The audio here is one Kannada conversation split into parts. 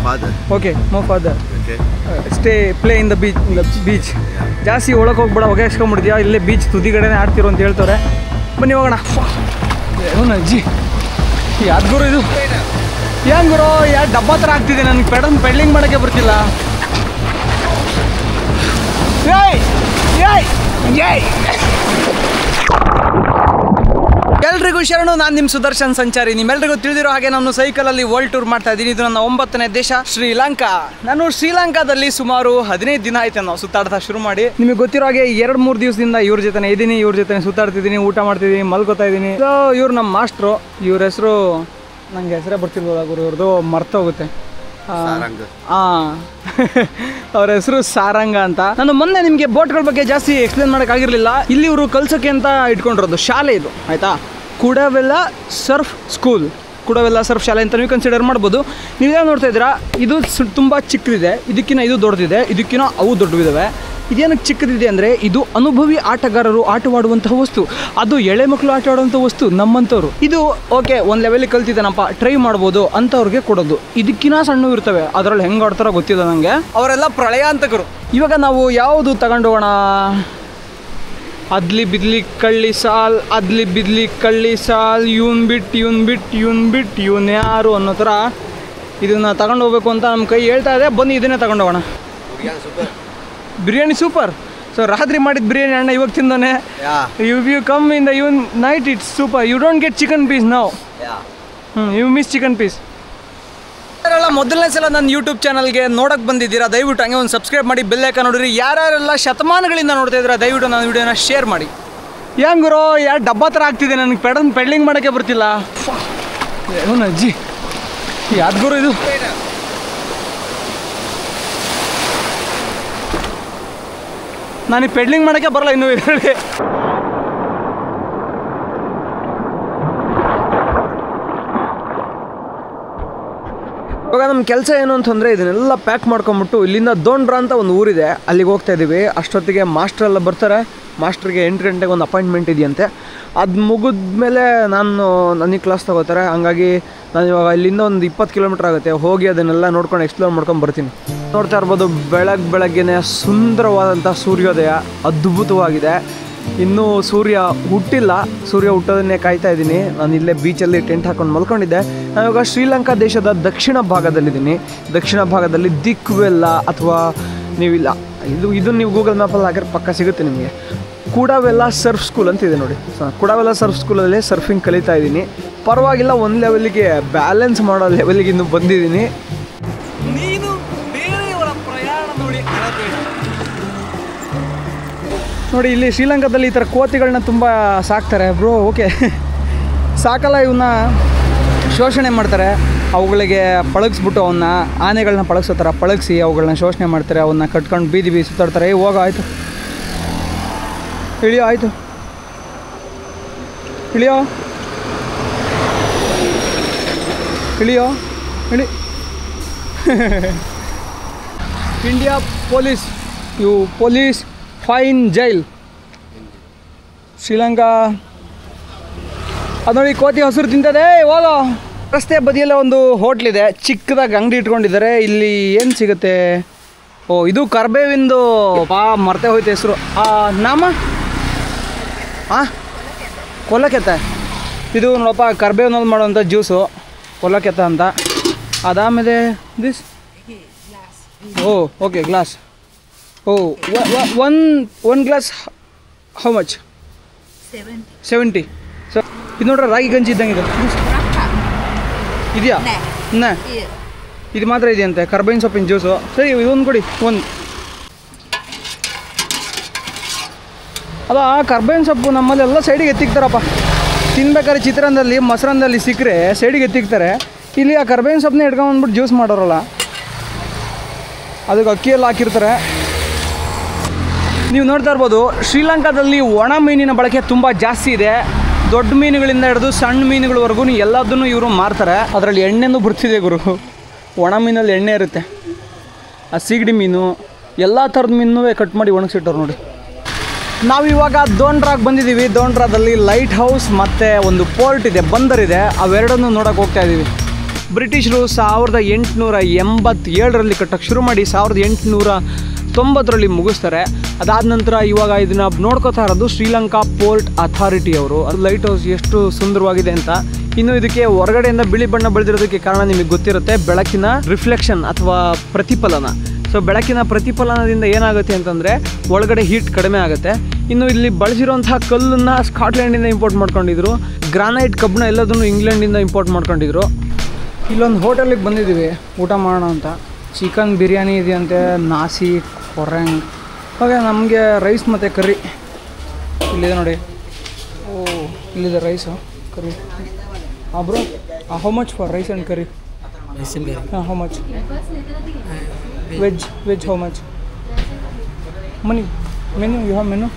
father. Okay, my father. Okay. Play in the beach. ಜಾಸ್ತಿ ಒಳಗೆ ಹೋಗ್ಬೇಡ, ಹೊಗೆ ಹಚ್ಕೊಂಡ್ಬಿಡ್ತೀಯ, ಇಲ್ಲೇ ಬೀಚ್ ತುದಿ ಕಡೆನೇ ಆಡ್ತಿರೋ ಅಂತ ಹೇಳ್ತಾರೆ. ಬನ್ನಿ ಹೋಗೋಣ. ಏನು ಅಜ್ಜಿ ಯಾದ್ಗುರು ಇದು ಏನು ಗುರು, ಯಾರು ಡಬ್ಬ ಥರ ಆಗ್ತಿದೆ, ನನಗೆ ಪೆಡ್ಲಿಂಗ್ ಮಾಡೋಕ್ಕೆ ಬರ್ತಿಲ್ಲ. ಎಲ್ರಿಗೂ ಶರಣು, ನಾನು ನಿಮ್ಮ ಸುದರ್ಶನ್ ಸಂಚಾರಿ. ನಿಮ್ಮೆಲ್ರಿಗೂ ತಿಳಿದಿರೋ ಹಾಗೆ ನಾನು ಸೈಕಲಲ್ಲಿ ವರ್ಲ್ಡ್ ಟೂರ್ ಮಾಡ್ತಾ ಇದ್ದೀನಿ. ಇದು ನನ್ನ 9ನೇ ದೇಶ ಶ್ರೀಲಂಕಾ. ನಾನು ಶ್ರೀಲಂಕಾದಲ್ಲಿ ಸುಮಾರು 15 ದಿನ ಆಯ್ತು ನಾವು ಸುತ್ತಾಡ್ತಾ ಶುರು ಮಾಡಿ. ನಿಮಗೆ ಗೊತ್ತಿರೋ ಹಾಗೆ 2-3 ದಿವಸದಿಂದ ಇವ್ರ ಜೊತೆ ಇದ್ದೀನಿ, ಇವ್ರ ಜೊತೆ ಸುತ್ತಾಡ್ತಿದ್ದೀನಿ, ಊಟ ಮಾಡ್ತಿದ್ದೀನಿ, ಮಲ್ಕೋತಾ ಇದ್ದೀನಿ. ಸೊ ಇವ್ರು ನಮ್ಮ ಮಾಸ್ಟ್ರು, ಇವ್ರ ಹೆಸರು ನಂಗೆ ಹೆಸರೇ ಬರ್ತಿಲ್ವಲ್ಲ ಗುರು, ಇವ್ರದ್ದು ಮರ್ತೋಗುತ್ತೆ. ಅವ್ರ ಹೆಸರು ಸಾರಂಗ ಅಂತ. ನಾನು ಮೊನ್ನೆ ನಿಮಗೆ ಬೋಟ್ಗಳ ಬಗ್ಗೆ ಜಾಸ್ತಿ ಎಕ್ಸ್ಪ್ಲೇನ್ ಮಾಡೋಕ್ಕಾಗಿರಲಿಲ್ಲ. ಇಲ್ಲಿ ಇವರು ಕಲ್ಸೋಕೆ ಅಂತ ಇಟ್ಕೊಂಡಿರೋದು ಶಾಲೆ ಇದು, ಆಯಿತಾ. ಕುಡವೆಲ್ಲ ಸರ್ಫ್ ಸ್ಕೂಲ್, ಕುಡವೆಲ್ಲ ಸರ್ಫ್ ಶಾಲೆ ಅಂತ ನೀವು ಕನ್ಸಿಡರ್ ಮಾಡ್ಬೋದು. ನೀವೇನು ನೋಡ್ತಾ ಇದ್ದೀರಾ, ಇದು ತುಂಬ ಚಿಕ್ಕದಿದೆ, ಇದಕ್ಕಿಂತ ಇದು ದೊಡ್ಡದಿದೆ, ಇದಕ್ಕಿಂತ ಅವು ದೊಡ್ಡವಿದ್ದಾವೆ. ಇದೇನಕ್ಕೆ ಚಿಕ್ಕದಿದೆ ಅಂದರೆ ಇದು ಅನುಭವಿ ಆಟಗಾರರು ಆಟವಾಡುವಂತಹ ವಸ್ತು, ಅದು ಎಳೆ ಮಕ್ಕಳು ಆಟ ಆಡುವಂಥ ವಸ್ತು ನಮ್ಮಂಥವ್ರು. ಇದು ಓಕೆ ಒಂದು ಲೆವೆಲಿಗೆ ಕಲ್ತಿದ್ದಾನಪ್ಪ, ಟ್ರೈ ಮಾಡ್ಬೋದು ಅಂಥವ್ರಿಗೆ ಕೊಡೋದು. ಇದಕ್ಕಿಂತ ಸಣ್ಣ ಇರ್ತವೆ, ಅದರಲ್ಲಿ ಹೆಂಗೆ ಆಡ್ತಾರೋ ಗೊತ್ತಿಲ್ಲ ನನಗೆ. ಅವರೆಲ್ಲ ಪ್ರಳಯಾಂತಕರು. ಇವಾಗ ನಾವು ಯಾವುದು ತಗೊಂಡೋಗೋಣ? ಅದ್ಲಿ ಬಿದ್ಲಿ ಕಳ್ಳಿ ಸಾಲ್, ಅದ್ಲಿ ಬಿದ್ಲಿ ಕಳ್ಳಿ ಸಾಲ್, ಇವನ್ ಬಿಟ್ಟು ಇವನ್ ಯಾರು ಅನ್ನೋ ಥರ ಇದನ್ನು ತಗೊಂಡು ಹೋಗ್ಬೇಕು ಅಂತ ನಮ್ಮ ಕೈ ಹೇಳ್ತಾ ಇದೆ. ಬನ್ನಿ ಇದನ್ನೇ ತಗೊಂಡೋಗೋಣ. ಬಿರಿಯಾನಿ ಸೂಪರ್. ಸೊ ರಾತ್ರಿ ಮಾಡಿದ ಬಿರಿಯಾನಿ ಅಣ್ಣ ಇವಾಗ ತಿಂದಾನೆ. You come in the even night it's super. You don't get chicken piece ನಾವು. You miss chicken piece. ಮೊದಲನೇ ಸಲ ನನ್ನ ಯೂಟ್ಯೂಬ್ ಚಾನಲ್ಗೆ ನೋಡೋಕೆ ಬಂದಿದ್ದೀರಾ, ದಯವಿಟ್ಟು ಹಂಗೆ ಒಂದು ಸಬ್ಸ್ಕ್ರೈಬ್ ಮಾಡಿ, ಬೆಲ್ ಐಕಾನ್ ನೋಡಿರಿ. ಯಾರ್ಯಾರೆಲ್ಲ ಶತಮಾನಗಳಿಂದ ನೋಡ್ತಾ ಇದ್ದೀರಾ ದಯವಿಟ್ಟು ನನ್ನ ವೀಡಿಯೋನ ಶೇರ್ ಮಾಡಿ. ಹೆಂಗ್ ಗುರು, ಯಾರು ಡಬ್ಬ ಥರ ಆಗ್ತಿದೆ, ನನಗೆ ಪೆಡ್ಲಿಂಗ್ ಮಾಡೋಕ್ಕೆ ಬರ್ತಿಲ್ಲ. ಏನು ಅಜ್ಜಿ ಯಾವ್ದು ಗುರು ಇದು? ನನಗೆ ಪೆಡ್ಲಿಂಗ್ ಮಾಡೋಕ್ಕೆ ಬರಲ್ಲ ಇನ್ನೂ ಇದರಲ್ಲಿ. ಇವಾಗ ನಮ್ಮ ಕೆಲಸ ಏನು ಅಂತಂದರೆ ಇದನ್ನೆಲ್ಲ ಪ್ಯಾಕ್ ಮಾಡ್ಕೊಂಬಿಟ್ಟು ಇಲ್ಲಿಂದ ದೋಂಡ್ರ ಅಂತ ಒಂದು ಊರಿದೆ, ಅಲ್ಲಿಗೆ ಹೋಗ್ತಾ ಇದ್ದೀವಿ. ಅಷ್ಟೊತ್ತಿಗೆ ಮಾಸ್ಟ್ರೆಲ್ಲ ಬರ್ತಾರೆ. ಮಾಸ್ಟ್ರಿಗೆ 8 ಗಂಟೆಗೆ ಒಂದು ಅಪಾಯಿಂಟ್ಮೆಂಟ್ ಇದೆಯಂತೆ. ಅದು ಮುಗಿದ್ಮೇಲೆ ನನಗೆ ಕ್ಲಾಸ್ ತಗೋತಾರೆ. ಹಂಗಾಗಿ ನಾನು ಇವಾಗ ಇಲ್ಲಿಂದ ಒಂದು 20 ಕಿಲೋಮೀಟ್ರ್ ಆಗುತ್ತೆ, ಹೋಗಿ ಅದನ್ನೆಲ್ಲ ನೋಡ್ಕೊಂಡು ಎಕ್ಸ್ಪ್ಲೋರ್ ಮಾಡ್ಕೊಂಡು ಬರ್ತೀನಿ. ನೋಡ್ತಾ ಇರ್ಬೋದು, ಬೆಳಗ್ಗೆನೆ ಸುಂದರವಾದಂಥ ಸೂರ್ಯೋದಯ ಅದ್ಭುತವಾಗಿದೆ. ಇನ್ನೂ ಸೂರ್ಯ ಹುಟ್ಟಿಲ್ಲ, ಸೂರ್ಯ ಹುಟ್ಟೋದನ್ನೇ ಕಾಯ್ತಾ ಇದ್ದೀನಿ. ನಾನು ಇಲ್ಲೇ ಬೀಚಲ್ಲಿ ಟೆಂಟ್ ಹಾಕೊಂಡು ಮಲ್ಕೊಂಡಿದ್ದೆ. ನಾನಿವಾಗ ಶ್ರೀಲಂಕಾ ದೇಶದ ದಕ್ಷಿಣ ಭಾಗದಲ್ಲಿದ್ದೀನಿ. ದಕ್ಷಿಣ ಭಾಗದಲ್ಲಿ ದಿಕ್ವೆಲ್ಲ ಅಥವಾ ನೀವಿಲ್ಲ ಇದು ನೀವು ಗೂಗಲ್ ಮ್ಯಾಪಲ್ಲಿ ಹಾಕಿದ್ರೆ ಪಕ್ಕ ಸಿಗುತ್ತೆ ನಿಮಗೆ. ಕುಡವೆಲ್ಲ ಸರ್ಫ್ ಸ್ಕೂಲ್ ಅಂತ ಇದೆ ನೋಡಿ. ಕುಡವೆಲ್ಲ ಸರ್ಫ್ ಸ್ಕೂಲಲ್ಲಿ ಸರ್ಫಿಂಗ್ ಕಲಿತಾ ಇದ್ದೀನಿ. ಪರವಾಗಿಲ್ಲ, ಒಂದು ಲೆವೆಲಿಗೆ ಬ್ಯಾಲೆನ್ಸ್ ಮಾಡೋ ಲೆವೆಲಿಗೆ ಇನ್ನೂ ಬಂದಿದ್ದೀನಿ. ನೀನು ಬೇರೆಯವರ ಪ್ರಯಾಣ ನೋಡಿ ಇಲ್ಲಿ ಶ್ರೀಲಂಕಾದಲ್ಲಿ ಈ ಥರ ಕೋತಿಗಳನ್ನ ತುಂಬ ಸಾಕ್ತಾರೆ ಬ್ರೋ. ಓಕೆ, ಸಾಕಲ್ಲ, ಇವನ್ನ ಶೋಷಣೆ ಮಾಡ್ತಾರೆ. ಅವುಗಳಿಗೆ ಪಳಗಿಸ್ಬಿಟ್ಟು ಆನೆಗಳನ್ನ ಪಳಗಿಸೋ ಥರ ಪಳಗಿಸಿ ಅವುಗಳನ್ನ ಶೋಷಣೆ ಮಾಡ್ತಾರೆ. ಅವನ್ನ ಕಟ್ಕೊಂಡು ಬೀದಿ ಸುತ್ತಾಡ್ತಾರೆ. ಹೋಗ ಆಯಿತು, ಇಳಿಯೋ, ಆಯಿತು ಇಳಿಯೋ ಇಳಿ. ಇಂಡಿಯಾ ಪೊಲೀಸ್, ಇವು ಪೊಲೀಸ್ ಫೈನ್ ಜೈಲ್. ಶ್ರೀಲಂಕಾ ಅದು ನೋಡಿ, ಕೋತಿ ಹಸಿರು ತಿಂತದೆ. ಹೋಗೋ. ರಸ್ತೆ ಬದಿಯಲ್ಲೇ ಒಂದು ಹೋಟ್ಲಿದೆ, ಚಿಕ್ಕದಾಗಿ ಅಂಗಡಿ ಇಟ್ಕೊಂಡಿದ್ದಾರೆ. ಇಲ್ಲಿ ಏನು ಸಿಗುತ್ತೆ? ಓ, ಇದು ಕರ್ಬೇವಿಂದು ಮರ್ತೆ ಹೋಯ್ತು ಹೆಸರು. ನಾಮ ಕೊಲ್ಲಕೆತ್ತ. ಇದು ನೋಡಪ್ಪ, ಕರ್ಬೇವಿನಲ್ಲಿ ಮಾಡುವಂಥ ಜ್ಯೂಸು, ಕೊಲ್ಲಕೆತ್ತ ಅಂತ. ಅದಾದಮೇಲೆ this, oh okay, glass. Oh, one glass how much? 70. So ಇದು ನೋಡ್ರೆ ರಾಗಿ ಗಂಜಿ ಇದ್ದಂಗೆ ಇದೆ. ಇದೆಯಾ? ಇದು ಮಾತ್ರ ಇದೆಯಂತೆ, ಕರ್ಬೇವಿನ ಸೊಪ್ಪಿನ ಜ್ಯೂಸು. ಸರಿ, ಇದೊಂದು ಕೊಡಿ. ಅಲ್ಲ, ಕರ್ಬೇವಿನ ಸೊಪ್ಪು ನಮ್ಮಲ್ಲೆಲ್ಲ ಸೈಡಿಗೆ ಎತ್ತಿಕ್ತಾರಪ್ಪ. ತಿನ್ಬೇಕಾದ್ರೆ ಚಿತ್ರಾನ್ನದಲ್ಲಿ ಮೊಸರನ್ನದಲ್ಲಿ ಸಿಕ್ಕರೆ ಸೈಡಿಗೆ ಎತ್ತಿಕ್ತಾರೆ. ಇಲ್ಲಿ ಆ ಕರ್ಬೇವಿನ ಸೊಪ್ಪನ್ನ ಹಿಡ್ಕೊಂಡ್ಬಂದ್ಬಿಟ್ಟು ಜ್ಯೂಸ್ ಮಾಡೋರಲ್ಲ, ಅದಕ್ಕೆ ಅಕ್ಕಿಯಲ್ಲಿ ಹಾಕಿರ್ತಾರೆ. ನೀವು ನೋಡ್ತಾ ಇರ್ಬೋದು, ಶ್ರೀಲಂಕಾದಲ್ಲಿ ಒಣ ಮೀನಿನ ಬಳಕೆ ತುಂಬ ಜಾಸ್ತಿ ಇದೆ. ದೊಡ್ಡ ಮೀನುಗಳಿಂದ ಹಿಡಿದು ಸಣ್ಣ ಮೀನುಗಳವರೆಗೂ ಎಲ್ಲದನ್ನು ಇವರು ಮಾರ್ತಾರೆ. ಅದರಲ್ಲಿ ಎಣ್ಣೆನೂ ಬರ್ತಿದೆ ಗುರು. ಒಣ ಮೀನಲ್ಲಿ ಎಣ್ಣೆ ಇರುತ್ತೆ. ಆ ಸೀಗಡಿ ಮೀನು, ಎಲ್ಲ ಥರದ ಮೀನು ಕಟ್ ಮಾಡಿ ಒಣಗಿಸಿಟ್ಟವ್ರು ನೋಡಿ. ನಾವಿವಾಗ ದೋಂಡ್ರಾಗೆ ಬಂದಿದ್ದೀವಿ. ದೋಂಡ್ರಾದಲ್ಲಿ ಲೈಟ್ ಹೌಸ್ ಮತ್ತು ಒಂದು ಪೋರ್ಟ್ ಇದೆ, ಬಂದರ್ ಇದೆ. ಅವೆರಡನ್ನೂ ನೋಡೋಕೆ ಹೋಗ್ತಾ ಇದ್ದೀವಿ. ಬ್ರಿಟಿಷರು 1887ರಲ್ಲಿ ಕಟ್ಟಕ್ಕೆ ಶುರು ಮಾಡಿ 1890ರಲ್ಲಿ ಮುಗಿಸ್ತಾರೆ. ಅದಾದ ನಂತರ ಇವಾಗ ಇದನ್ನು ನೋಡ್ಕೋತಾ ಇರೋದು ಶ್ರೀಲಂಕಾ ಪೋರ್ಟ್ ಅಥಾರಿಟಿ ಅವರು. ಅದು ಲೈಟ್ ಹೌಸ್ ಎಷ್ಟು ಸುಂದರವಾಗಿದೆ ಅಂತ. ಇನ್ನು ಇದಕ್ಕೆ ಹೊರಗಡೆಯಿಂದ ಬಿಳಿ ಬಣ್ಣ ಬೆಳೆದಿರೋದಕ್ಕೆ ಕಾರಣ ನಿಮಗೆ ಗೊತ್ತಿರುತ್ತೆ, ಬೆಳಕಿನ ರಿಫ್ಲೆಕ್ಷನ್ ಅಥವಾ ಪ್ರತಿಫಲನ. ಸೊ ಬೆಳಕಿನ ಪ್ರತಿಫಲನದಿಂದ ಏನಾಗುತ್ತೆ ಅಂತಂದರೆ ಒಳಗಡೆ ಹೀಟ್ ಕಡಿಮೆ ಆಗುತ್ತೆ. ಇನ್ನು ಇಲ್ಲಿ ಬಳಸಿರುವಂತಹ ಕಲ್ಲನ್ನು ಸ್ಕಾಟ್ಲ್ಯಾಂಡಿಂದ ಇಂಪೋರ್ಟ್ ಮಾಡ್ಕೊಂಡಿದ್ರು. ಗ್ರಾನೈಟ್ ಕಬ್ಬನ್ನ ಎಲ್ಲದನ್ನು ಇಂಗ್ಲೆಂಡಿಂದ ಇಂಪೋರ್ಟ್ ಮಾಡ್ಕೊಂಡಿದ್ರು. ಇಲ್ಲೊಂದು ಹೋಟೆಲಿಗೆ ಬಂದಿದ್ದೀವಿ ಊಟ ಮಾಡೋಣ ಅಂತ. ಚಿಕನ್ ಬಿರಿಯಾನಿ ಇದೆಯಂತೆ, ನಾಸಿ ಕೊರಂಗ್. ಹಾಗೆ ನಮಗೆ ರೈಸ್ ಮತ್ತು ಕರ್ರಿ ಇಲ್ಲಿದೆ ನೋಡಿ. ಓ ಇಲ್ಲಿದೆ rice curry. Bro how much for rice and curry? ಹಾಂ how much? Veg how much? Money menu you have menu?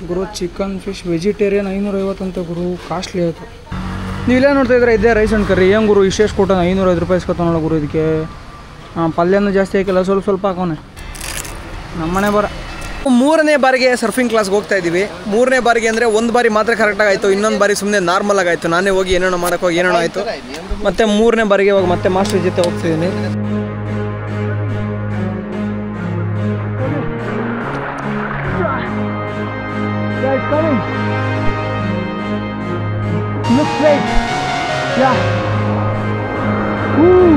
ಗುರು ಚಿಕನ್ ಫಿಶ್ ವೆಜಿಟೇರಿಯನ್ 550 ಅಂತ ಗುರು, ಕಾಸ್ಟ್ಲಿ ಆಯಿತು. ನೀವಿಲ್ಲೇ ನೋಡ್ತಾ ಇದ್ರೆ ಇದೇ ರೈಸ್ ಆ್ಯಂಡ್ ಕರ್ರಿ. ಏನು ಗುರು ಇಷ್ಟೆಷ್ಟು ಕೊಟ್ಟು 505 ರೂಪಾಯಿ ಇಸ್ಕೊತಾನಲ್ಲ ಗುರು ಇದಕ್ಕೆ. ಪಲ್ಯನೂ ಜಾಸ್ತಿ ಹಾಕಿಲ್ಲ, ಸ್ವಲ್ಪ ಹಾಕೋನೆ. ನಮ್ಮನೆ ಬರ 3ನೇ ಬಾರಿಗೆ ಸರ್ಫಿಂಗ್ ಕ್ಲಾಸ್ಗೆ ಹೋಗ್ತಾ ಇದ್ದೀವಿ. 3ನೇ ಬಾರಿಗೆ ಅಂದರೆ ಒಂದು ಬಾರಿ ಮಾತ್ರ ಕರೆಕ್ಟಾಗಿ ಆಯಿತು, ಇನ್ನೊಂದು ಬಾರಿ ಸುಮ್ಮನೆ ನಾರ್ಮಲ್ ಆಗಾಯಿತು. ನಾನೇ ಹೋಗಿ ಏನೇನೋ ಮಾಡೋಕ್ಕೋಗಿ ಏನೇನೋ ಆಯಿತು. ಮತ್ತು 3ನೇ ಬಾರಿಗೆ ಇವಾಗ ಮತ್ತೆ ಮಾಸ್ಟರ್ ಜೊತೆ ಹೋಗ್ತಿದ್ದೀನಿ. Looks great. Yeah. Woo.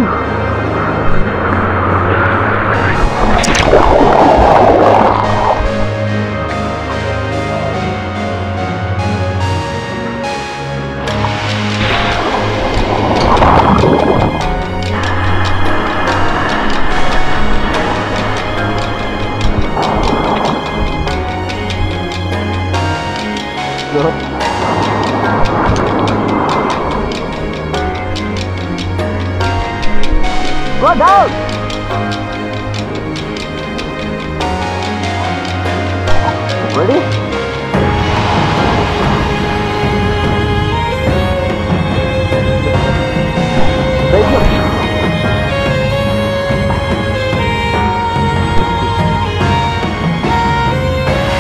Go down! Ready?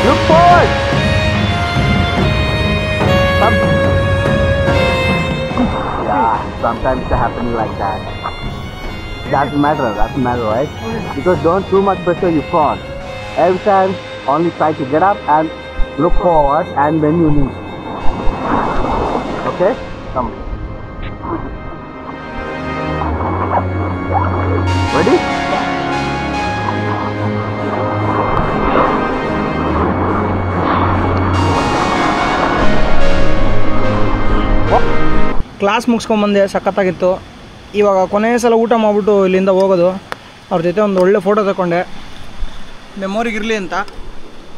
Look forward! Yeah, sometimes it's happening like that. Doesn't matter, right? Because don't too much pressure you fall. Every time only try to get up and look forward and when you need. Okay? Come. Ready? Class ಮುಗಿಸ್ಕೊಂಬಂದೆ, ಸಖತ್ತಾಗಿತ್ತು. ಇವಾಗ ಕೊನೆಯ ಸಲ ಊಟ ಮಾಡಿಬಿಟ್ಟು ಇಲ್ಲಿಂದ ಹೋಗೋದು. ಅವ್ರ ಜೊತೆ ಒಂದು ಒಳ್ಳೆ ಫೋಟೋ ತಗೊಂಡೆ, ಮೆಮೊರಿಗಿರಲಿ ಅಂತ.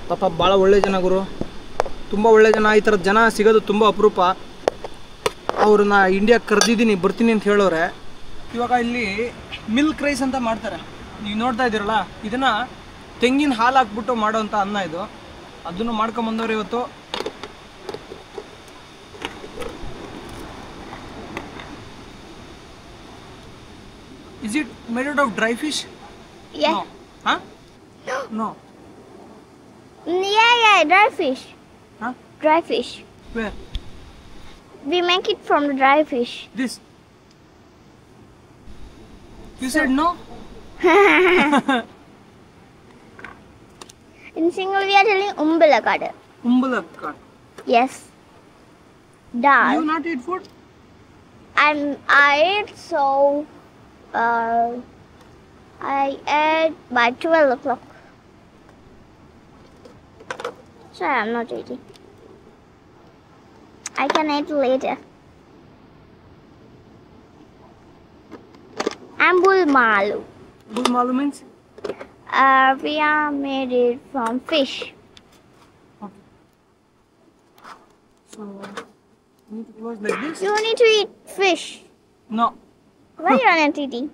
ಪಾಪ ಭಾಳ ಒಳ್ಳೆ ಜನ ಗುರು, ತುಂಬ ಒಳ್ಳೆ ಜನ. ಈ ಥರದ ಜನ ಸಿಗೋದು ತುಂಬ ಅಪರೂಪ. ಅವ್ರನ್ನ ಇಂಡಿಯಾಗೆ ಕರೆದಿದ್ದೀನಿ, ಬರ್ತೀನಿ ಅಂತ ಹೇಳೋರೆ. ಇವಾಗ ಇಲ್ಲಿ ಮಿಲ್ಕ್ ರೈಸ್ ಅಂತ ಮಾಡ್ತಾರೆ, ನೀವು ನೋಡ್ತಾ ಇದ್ದೀರಲ್ಲ. ಇದನ್ನು ತೆಂಗಿನ ಹಾಲು ಹಾಕ್ಬಿಟ್ಟು ಮಾಡೋವಂಥ ಅನ್ನ ಇದು. ಅದನ್ನು ಮಾಡ್ಕೊಂಬಂದವ್ರು ಇವತ್ತು. Is it made out of dry fish? Yeah. No. Huh? No. No. Yeah, dry fish. Huh? Dry fish. Where? We make it from the dry fish. This. You said no? In single we are telling umbilakad. Umbalakkad. Yes. Dal. You not eat food? And I ate I ate by 12 o'clock. Sorry, I'm not eating. I can eat later. Ambul malu. Bul malu means? We are made it from fish. Okay. So, it was like this? You need to eat fish. No. Why you are not eating?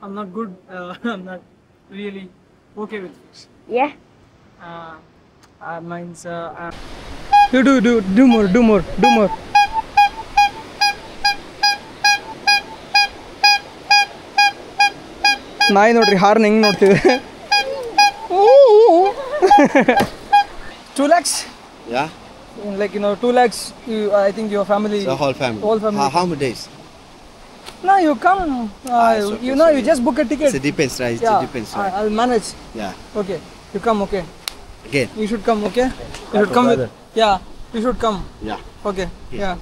I'm not good. I'm not really okay with fish. Yeah. Means. You do more. ನಾಯಿ ನೋಡ್ರಿ ಹಾರ್ನ್ ಹೆಂಗೆ ನೋಡ್ತಿದೆ. 2 lakhs? Yeah. Like 2 lakhs. I think your family. The whole family. Whole family. How many days? No, you come. okay, You know, so you just book a ticket. It depends, right? Yeah, It depends, right? I'll manage. Yeah. Okay, you come. Okay, Again. you should come. Okay, you should come with. Yeah, you should come. Yeah. Okay. Yeah.